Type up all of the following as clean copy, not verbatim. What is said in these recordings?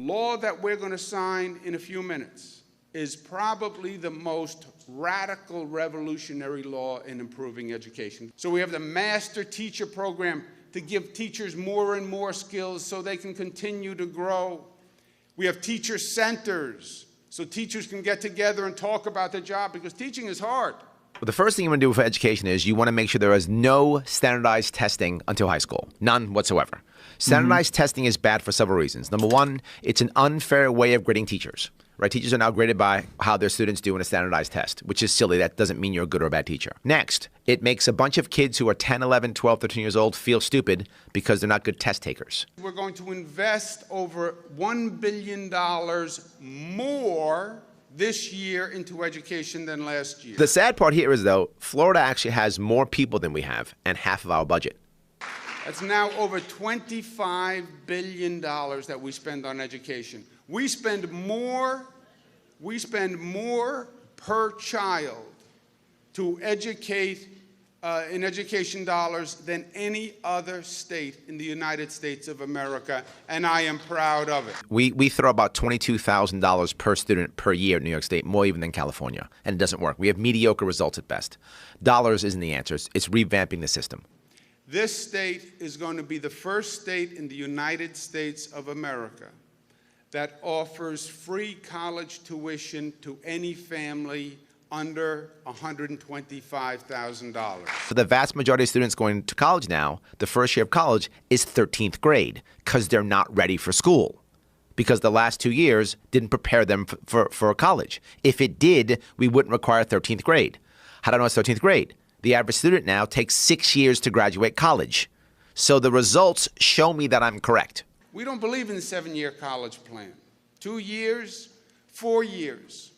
law that we're going to sign in a few minutes is probably the most radical, revolutionary law in improving education. So we have the master teacher program to give teachers more and more skills so they can continue to grow. We have teacher centers so teachers can get together and talk about their job, because teaching is hard. Well, the first thing you want to do for education is you want to make sure there is no standardized testing until high school. None whatsoever. Standardized testing is bad for several reasons. Number one, it's an unfair way of grading teachers. Right? Teachers are now graded by how their students do in a standardized test, which is silly. That doesn't mean you're a good or a bad teacher. Next, it makes a bunch of kids who are 10, 11, 12, 13 years old feel stupid because they're not good test takers. We're going to invest over $1 billion more this year into education than last year. The sad part here is, though, Florida actually has more people than we have and half of our budget. That's now over $25 billion that we spend on education. We spend more per child to educate in education dollars than any other state in the United States of America, and I am proud of it. We throw about $22,000 per student per year in New York State, more even than California, and it doesn't work. We have mediocre results at best. Dollars isn't the answer. It's revamping the system. This state is going to be the first state in the United States of America that offers free college tuition to any family under $125,000. For the vast majority of students going to college now, the first year of college is 13th grade because they're not ready for school, because the last 2 years didn't prepare them for college. If it did, we wouldn't require 13th grade. How do I know it's 13th grade? The average student now takes 6 years to graduate college. So the results show me that I'm correct. We don't believe in the 7-year college plan. 2 years, 4 years.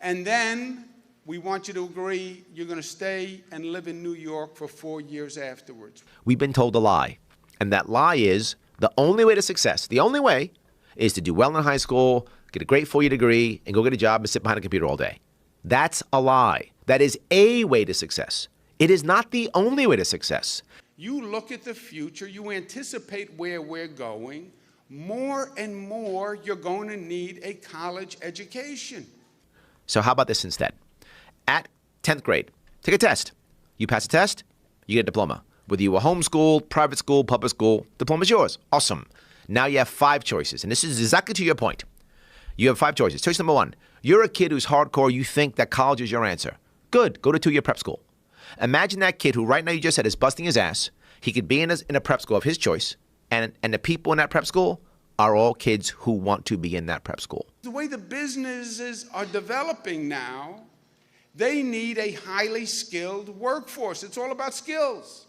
And then we want you to agree you're going to stay and live in New York for 4 years afterwards. We've been told a lie. And that lie is the only way to success, the only way, is to do well in high school, get a great 4-year degree, and go get a job and sit behind a computer all day. That's a lie. That is a way to success. It is not the only way to success. You look at the future, you anticipate where we're going. More and more, you're going to need a college education. So how about this instead? At 10th grade, take a test. You pass a test, you get a diploma. Whether you were homeschooled, private school, public school, diploma's yours. Awesome. Now you have 5 choices, and this is exactly to your point. You have 5 choices. Choice number 1, you're a kid who's hardcore, you think that college is your answer. Good, go to 2-year prep school. Imagine that kid who right now you just said is busting his ass. He could be in a prep school of his choice, and the people in that prep school are all kids who want to be in that prep school. The way the businesses are developing now, they need a highly skilled workforce. It's all about skills.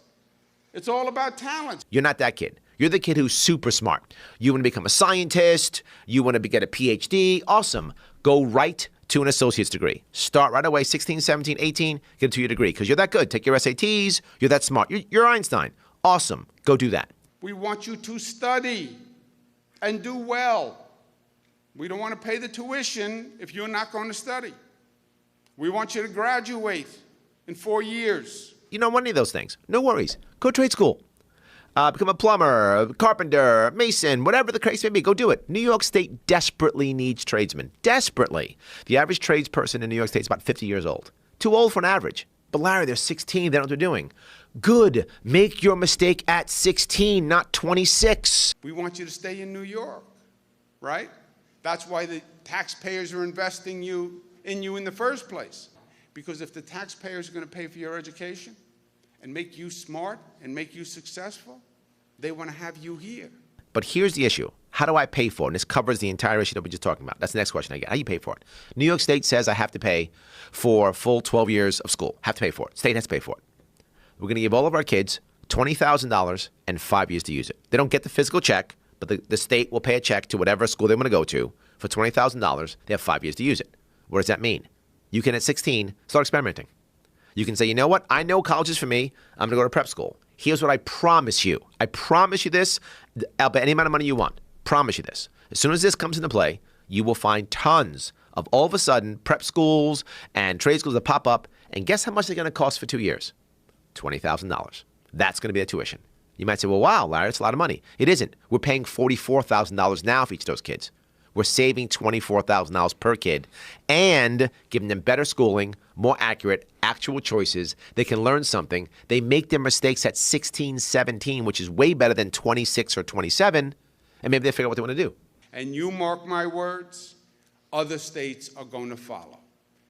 It's all about talent. You're not that kid. You're the kid who's super smart. You want to become a scientist. You want to get a PhD. Awesome. Go right to an associate's degree. Start right away, 16, 17, 18, get a 2-year degree because you're that good. Take your SATs. You're that smart. You're Einstein. Awesome. Go do that. We want you to study and do well. We don't want to pay the tuition if you're not going to study. We want you to graduate in 4 years. You don't want any of those things. No worries. Go to trade school. Become a plumber, a carpenter, mason, whatever the case may be. Go do it. New York State desperately needs tradesmen. Desperately. The average tradesperson in New York State is about 50 years old. Too old for an average. But Larry, they're 16. They know what they're doing. Good. Make your mistake at 16, not 26. We want you to stay in New York, right? That's why the taxpayers are investing in you in the first place. Because if the taxpayers are going to pay for your education and make you smart and make you successful, they want to have you here. But here's the issue. How do I pay for it? And this covers the entire issue that we're just talking about. That's the next question I get. How do you pay for it? New York State says I have to pay for a full 12 years of school. Have to pay for it. State has to pay for it. We're going to give all of our kids $20,000 and 5 years to use it. They don't get the physical check, but the state will pay a check to whatever school they want to go to for $20,000. They have 5 years to use it. What does that mean? You can, at 16, start experimenting. You can say, you know what? I know college is for me. I'm going to go to prep school. Here's what I promise you. I promise you this. I'll bet any amount of money you want. Promise you this. As soon as this comes into play, you will find tons of all of a sudden prep schools and trade schools that pop up. And guess how much they're going to cost for 2 years? $20,000. That's going to be the tuition. You might say, well, wow, Larry, that's a lot of money. It isn't. We're paying $44,000 now for each of those kids. we're saving $24,000 per kid and giving them better schooling, more accurate, actual choices. They can learn something. They make their mistakes at 16, 17, which is way better than 26 or 27, and maybe they figure out what they want to do. And you mark my words, other states are going to follow.